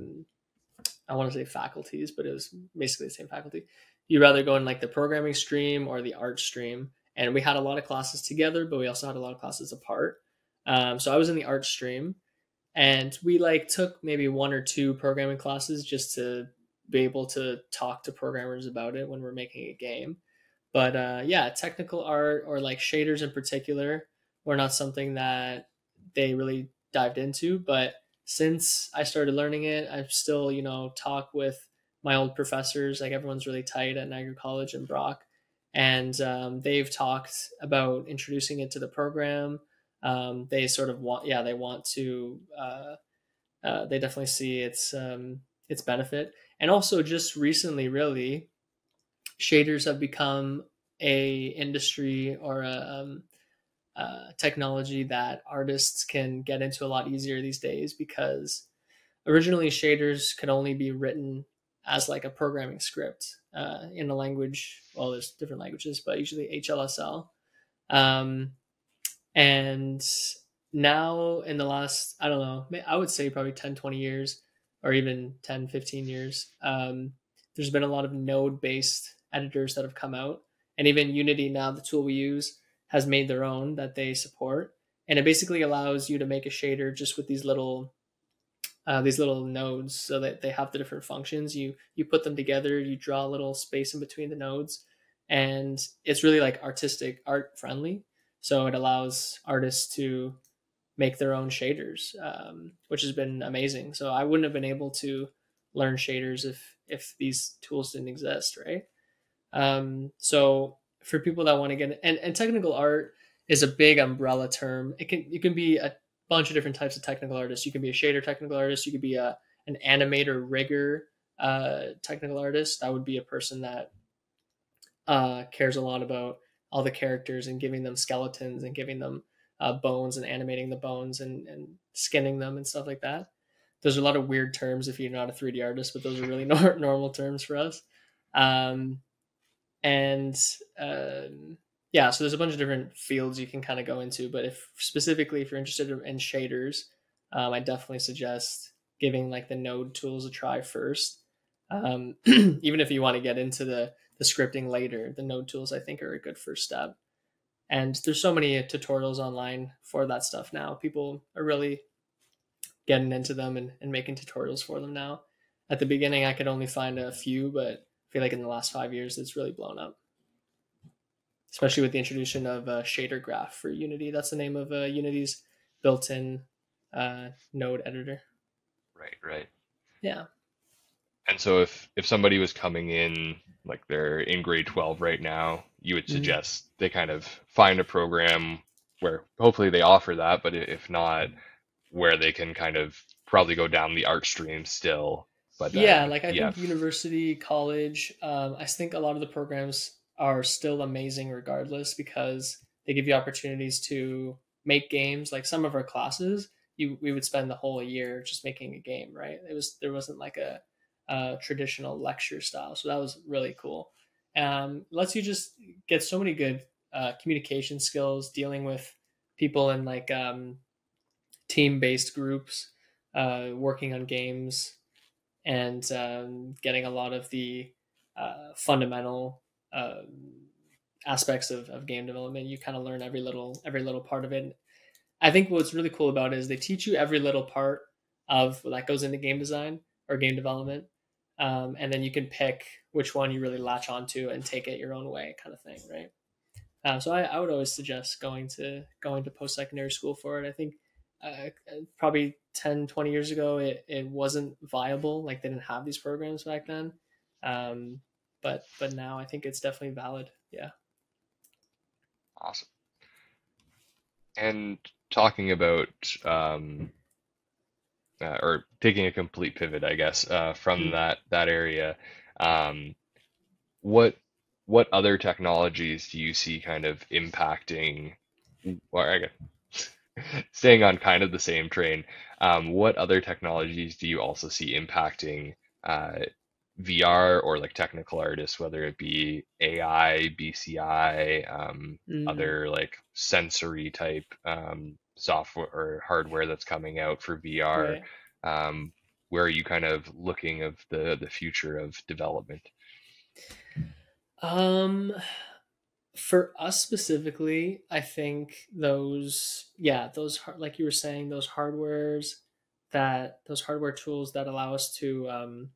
want to say faculties, but it was basically the same faculty. You'd rather go in like the programming stream or the art stream. And we had a lot of classes together, but we also had a lot of classes apart. So I was in the art stream, and we like took maybe one or two programming classes just to be able to talk to programmers about it when we're making a game. But yeah, technical art or like shaders in particular were not something that they really dived into. But since I started learning it, I've still, talk with my old professors. Like everyone's really tight at Niagara College and Brock. And they've talked about introducing it to the program. They sort of want, yeah, they want to, they definitely see its benefit. And also just recently, really, shaders have become a industry or a technology that artists can get into a lot easier these days, because originally shaders could only be written as like a programming script in a language. Well, there's different languages, but usually HLSL. Um, and now in the last, I don't know, I would say probably 10, 20 years, or even 10, 15 years, there's been a lot of node-based editors that have come out, and even Unity now, the tool we use, has made their own that they support, and it basically allows you to make a shader just with these little nodes, so that they have the different functions. You put them together, you draw a little space in between the nodes, and it's really like artistic, art friendly. So it allows artists to make their own shaders, which has been amazing. So I wouldn't have been able to learn shaders if these tools didn't exist, right? So for people that want to get, and technical art is a big umbrella term. You can be a bunch of different types of technical artists. You can be a shader technical artist. You could be an animator rigger technical artist. That would be a person that cares a lot about all the characters and giving them skeletons and giving them bones and animating the bones and skinning them and stuff like that. Those are a lot of weird terms if you're not a 3D artist, but those are really normal terms for us. Yeah, so there's a bunch of different fields you can kind of go into, but if you're interested in shaders, I definitely suggest giving like the node tools a try first. Even if you want to get into the scripting later, the node tools I think are a good first step. And there's so many tutorials online for that stuff now. People are really getting into them and making tutorials for them now. At the beginning, I could only find a few, but I feel like in the last 5 years, it's really blown up. Especially with the introduction of shader graph for Unity. That's the name of Unity's built-in node editor. Right. Yeah. And so if somebody was coming in, like they're in grade 12 right now, you would suggest they kind of find a program where hopefully they offer that, but if not, where they can kind of probably go down the art stream still. But yeah, like I think university, college, I think a lot of the programs are still amazing regardless, because they give you opportunities to make games. Like some of our classes, we would spend the whole year just making a game, right? There wasn't like a traditional lecture style, so that was really cool. Lets you just get so many good communication skills, dealing with people in like team-based groups, working on games, and getting a lot of the fundamental aspects of game development. You kind of learn every little part of it. I think what's really cool about it is they teach you every little part of that goes into game design or game development, and then you can pick which one you really latch onto and take it your own way, kind of thing, right? So I would always suggest going to post-secondary school for it. I think probably 10, 20 years ago, it wasn't viable. Like they didn't have these programs back then. But now I think it's definitely valid. Yeah. Awesome. And talking about, or taking a complete pivot, I guess, from that area, what other technologies do you see kind of impacting, or I guess, staying on kind of the same train, what other technologies do you also see impacting VR or like technical artists, whether it be AI, BCI, other like sensory type software or hardware that's coming out for VR? Right. Where are you kind of looking of the future of development? For us specifically, I think those like you were saying, those hardware tools that allow us to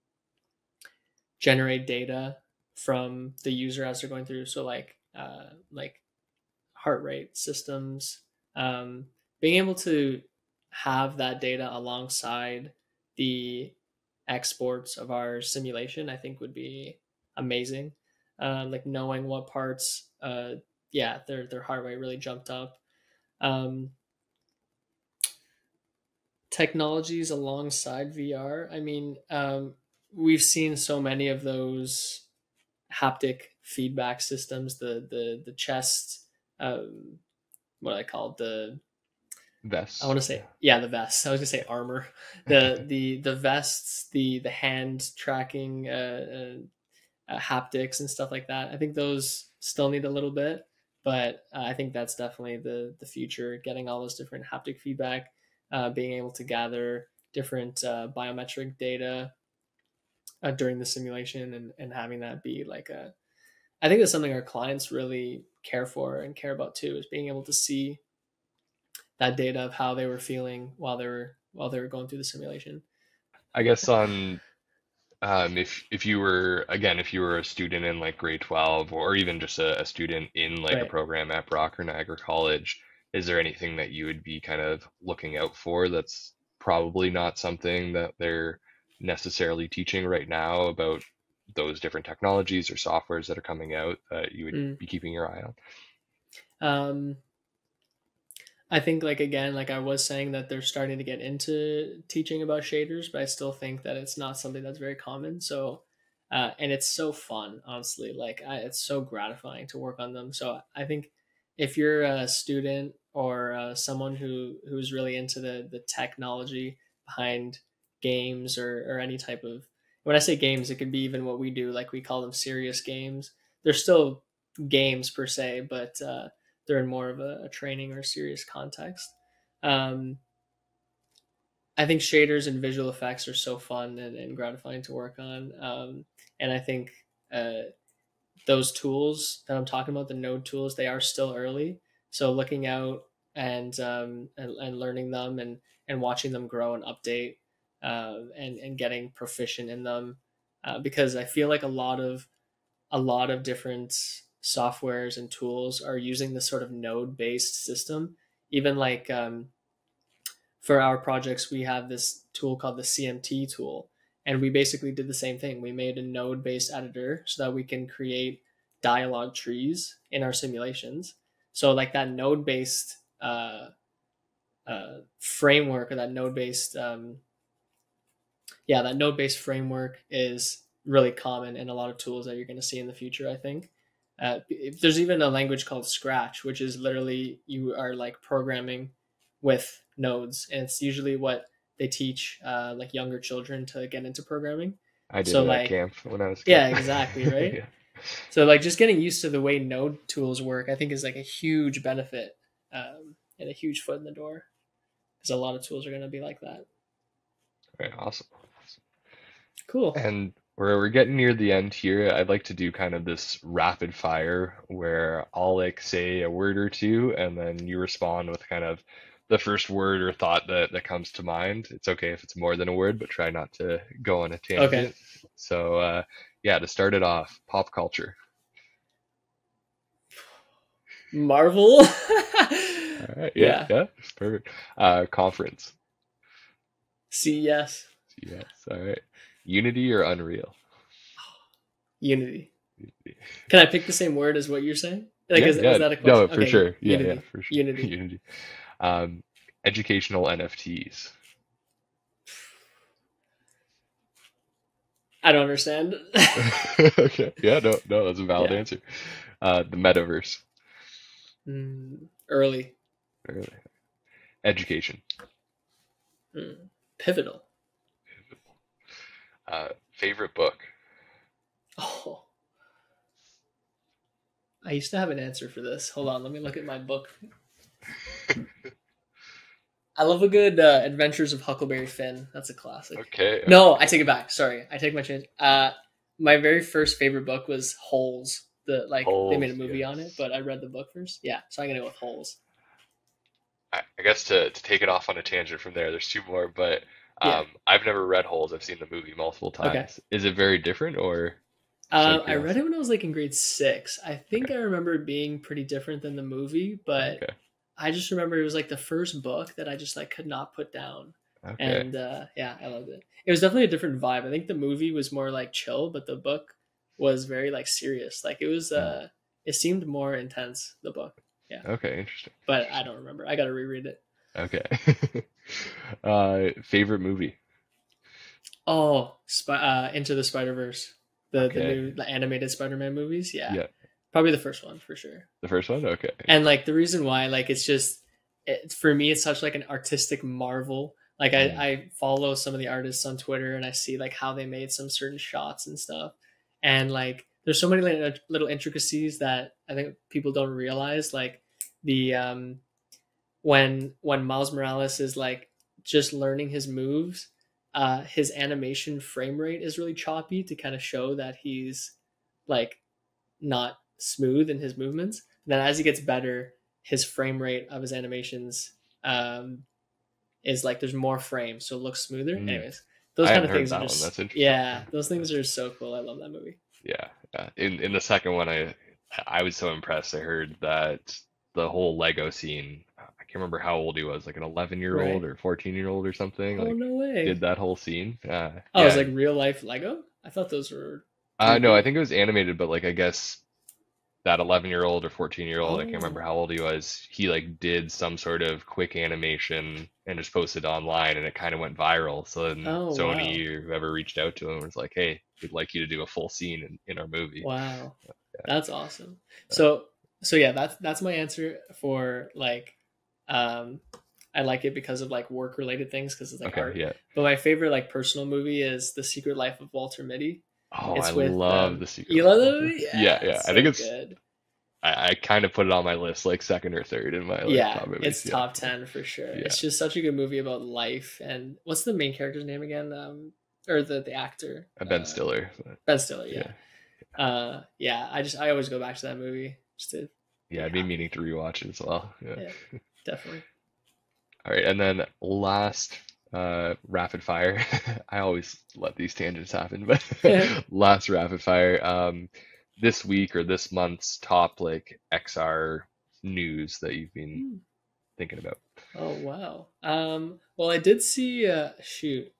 generate data from the user as they're going through. So like heart rate systems, being able to have that data alongside the exports of our simulation, I think would be amazing. Like knowing what parts, their heart rate really jumped up. Technologies alongside VR. I mean, we've seen so many of those haptic feedback systems. The chest, what I call the Vests. I want to say the vests. I was gonna say armor. The vests, the hand tracking haptics and stuff like that. I think those still need a little bit, but I think that's definitely the future. Getting all those different haptic feedback, being able to gather different biometric data, during the simulation, and having that be like I think that's something our clients really care for and care about too, is being able to see that data of how they were feeling while they were going through the simulation. I guess on if you were again if you were a student in like grade 12 or even just a student in like a Right. program at Brock or Niagara College, is there anything that you would be kind of looking out for that's probably not something that they're necessarily teaching right now about those different technologies or softwares that are coming out that you would Mm. be keeping your eye on? Um, I think like again, like I was saying that they're starting to get into teaching about shaders, but I still think that it's not something that's very common. So, and it's so fun, honestly. Like it's so gratifying to work on them. So I think if you're a student or someone who's really into the technology behind games or any type of, when I say games, it could be even what we do. Like we call them serious games. They're still games per se, but they're in more of a training or serious context. Um, I think shaders and visual effects are so fun and gratifying to work on. And I think those tools that I'm talking about, the node tools, they are still early. So looking out and learning them and watching them grow and update and getting proficient in them, because I feel like a lot of different softwares and tools are using this sort of node based system. Even like for our projects, we have this tool called the CMT tool. And we basically did the same thing. We made a node based editor so that we can create dialogue trees in our simulations. So, like that node based framework, or that node based that node based framework is really common in a lot of tools that you're going to see in the future, I think. There's even a language called Scratch, which is literally you are like programming with nodes, and it's usually what they teach like younger children to get into programming. I did So it at like, camp when I was a yeah, kid. exactly, right? Yeah. So like just getting used to the way node tools work, I think is like a huge benefit and a huge foot in the door, because a lot of tools are going to be like that. Right, awesome. Cool. And we're getting near the end here. I'd like to do kind of this rapid fire where I'll like say a word or two and then you respond with kind of the first word or thought that comes to mind. It's okay if it's more than a word, but try not to go on a Okay. tangent. So yeah, to start it off, pop culture. Marvel. All right, yeah, Yeah. yeah, perfect. Conference. CES. Yes, all right. Unity or Unreal? Unity. Unity. Can I pick the same word as what you're saying? Like, Yeah, was yeah, that a no, question? for Okay, sure. Yeah, yeah, Unity. for sure. Unity. Unity. Um, educational NFTs. I don't understand. Okay. Yeah, no, no, that's a valid Yeah. answer. The Metaverse. Early. Really. Education. Pivotal. Favorite book. Oh, I used to have an answer for this. Hold on, let me look at my book. I love a good Adventures of Huckleberry Finn. That's a classic. Okay. No, I take it back. Sorry, I take my change. My very first favorite book was Holes. They made a Holes, movie on it, yes. but I read the book first. Yeah, so I'm gonna go with Holes. I guess to take it off on a tangent from there, there's two more, but Yeah. I've never read Holes. I've seen the movie multiple Okay. times. Is it very different or just out of I read it curiosity? when I was like in grade 6. I think Okay. I remember it being pretty different than the movie, but Okay. I just remember it was like the first book that I just like could not put down. Okay. And yeah, I loved it. It was definitely a different vibe. I think the movie was more like chill, but the book was very like serious. Like Hmm. it seemed more intense, the book. Yeah. Okay, interesting. But I don't remember. I got to reread it. Okay. Favorite movie? Oh, Into the Spider-Verse. Okay. The animated Spider-Man movies. Yeah. Yeah. Probably the first one for sure. The first one? Okay. And like the reason why, like for me, it's such like an artistic marvel. Like Mm. I follow some of the artists on Twitter and I see like how they made some certain shots and stuff. And like there's so many little intricacies that I think people don't realize. Like the when Miles Morales is like just learning his moves, his animation frame rate is really choppy to kind of show that he's like not smooth in his movements. And then as he gets better, his frame rate of his animations is like there's more frames, so it looks smoother. Anyways, those kind of things are just That's interesting. yeah, those things are so cool. I love that movie. Yeah. In the second one, I was so impressed. I heard that the whole Lego scene, I can't remember how old he was, like an 11-year-old Right. or 14-year-old or something, Oh like no way. did that whole scene. Oh, it's Yeah. like real life Lego? I thought those were No, I 3D. think it was animated, but like I guess that 11-year-old or 14-year-old, I can't remember Oh. how old he was, he like did some sort of quick animation and just posted online and it kind of went viral. So then Oh wow. Sony or whoever reached out to him was like, hey, we'd like you to do a full scene in our movie. Wow. Yeah. That's awesome. So yeah, that's my answer for like I like it because of like work related things because it's like Okay, art. yeah. But my favorite like personal movie is The Secret Life of Walter Mitty. Oh, I It's with love The Secret you Life love of that Walter. movie? Yeah, Yeah, yeah. it's I think so it's good. I kind of put it on my list, like second or third in my like Yeah, top movies. it's Yeah, top 10 for sure. yeah. It's just such a good movie about life. And what's the main character's name again? Or the actor? Ben Stiller. Ben Stiller, Yeah, yeah. Yeah, I always go back to that movie just to yeah. be I've been happy. meaning to rewatch it as well. Yeah. Yeah, definitely. All right, and then last rapid fire. I always let these tangents happen, but last rapid fire. This week or this month's top like XR news that you've been Hmm. thinking about. Oh wow. Well, I did see. Shoot,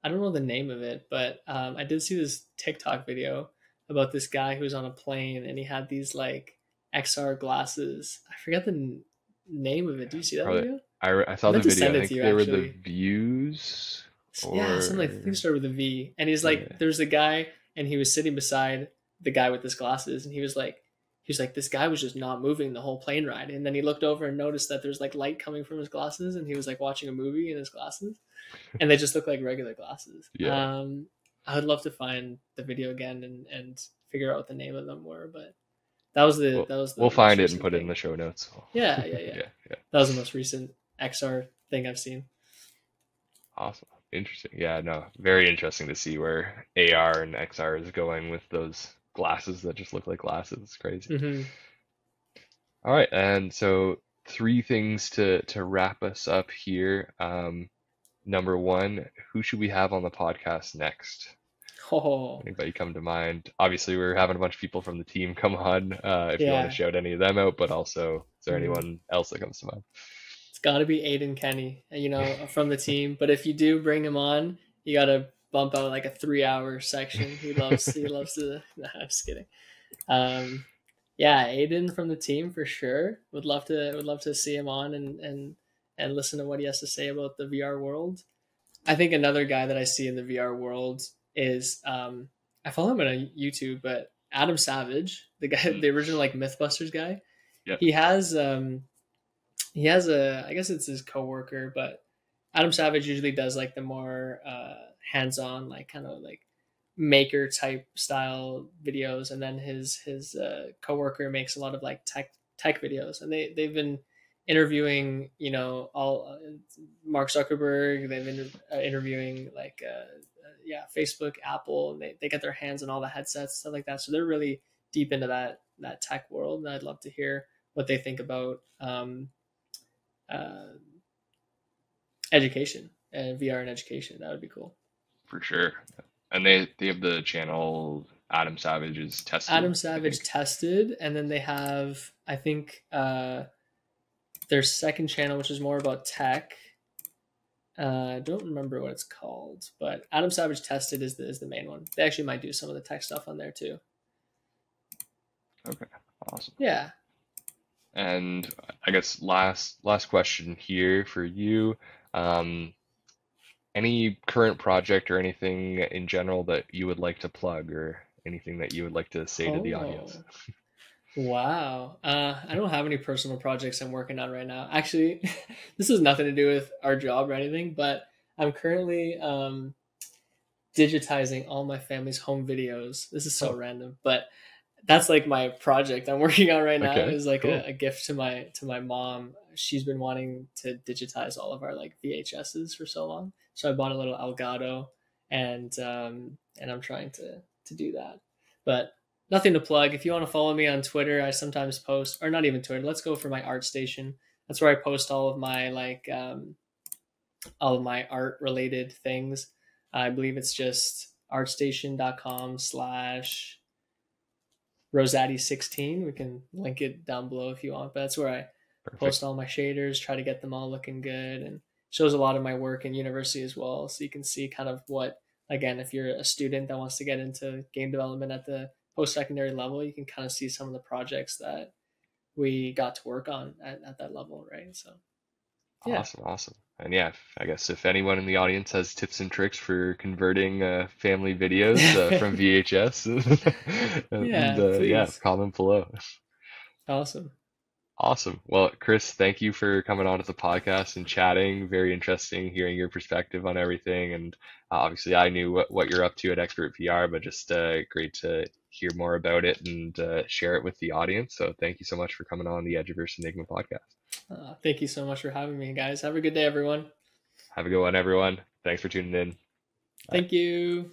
I don't know the name of it, but I did see this TikTok video about this guy who was on a plane and he had these like XR glasses. I forget the name of it. Do you see that Probably video? I I saw the meant to video. send I it to think you they were the actually. views Yeah, something like I think it or started with a V. And he's yeah. like, there's a guy, and he was sitting beside the guy with his glasses, and he was like, this guy was just not moving the whole plane ride. And then he looked over and noticed that there's like light coming from his glasses, and he was like watching a movie in his glasses, and they just look like regular glasses. Yeah. I would love to find the video again and figure out what the name of them were, but that was the We'll most find it and recent put it in thing. the show notes. Yeah. Yeah, yeah. That was the most recent XR thing I've seen. Awesome. Interesting. Yeah, no, very interesting to see where AR and XR is going with those glasses that just look like glasses. It's crazy. Hmm. All right, and so three things to wrap us up here. Number one, who should we have on the podcast next? Oh, Anybody come to mind? Obviously, we're having a bunch of people from the team come on. If you want to yeah. shout any of them out, but also, is there Mhm. anyone else that comes to mind? It's got to be Aiden Kenny, from the team. But if you do bring him on, you got to bump out like a 3-hour section. He loves to. No, I'm just kidding. Yeah, Aiden from the team for sure. Would love to see him on and listen to what he has to say about the VR world. I think another guy that I see in the VR world is I follow him on YouTube, but Adam Savage, the guy, the original like MythBusters guy. Yep. He has I guess it's his coworker, but Adam Savage usually does like the more hands-on, like kind of like maker type style videos, and then his coworker makes a lot of like tech videos, and they've been interviewing all Mark Zuckerberg. They've been interviewing like Facebook, Apple, and they get their hands on all the headsets, stuff like that. So they're really deep into that tech world, and I'd love to hear what they think about education and VR and education. That would be cool. For sure. And they have the channel Adam Savage is tested. Adam Savage tested, and then they have I think their second channel, which is more about tech. I don't remember what it's called, but Adam Savage tested is the main one. They actually might do some of the tech stuff on there too. Okay, awesome. Yeah. And I guess last question here for you. Any current project or anything in general that you would like to plug, or anything that you would like to say to the audience? Wow. I don't have any personal projects I'm working on right now. Actually, this has nothing to do with our job or anything, but I'm currently digitizing all my family's home videos. This is so random, but that's like my project I'm working on right now. Okay, Is like cool. a gift to my mom, she's been wanting to digitize all of our like VHSs for so long. So I bought a little Elgato, and I'm trying to do that. But nothing to plug. If you want to follow me on Twitter, I sometimes post, or not even Twitter. Let's go for my ArtStation. That's where I post all of my all of my art related things. I believe it's just artstation.com/Rosati16. We can link it down below if you want, but that's where I post all my shaders, try to get them all looking good, and shows a lot of my work in university as well. So you can see kind of what, again, if you're a student that wants to get into game development at the post-secondary level, you can kind of see some of the projects that we got to work on at that level, right? So yeah. Awesome. And yeah, I guess if anyone in the audience has tips and tricks for converting family videos from VHS, please. comment below. Awesome. Well, Chris, thank you for coming on to the podcast and chatting. Very interesting hearing your perspective on everything. And obviously, I knew what you're up to at XpertVR, but just great to hear more about it and share it with the audience. So thank you so much for coming on the Eduverse Enigma podcast. Thank you so much for having me, guys. Have a good day, everyone. Have a good one, everyone. Thanks for tuning in. Bye. Thank you.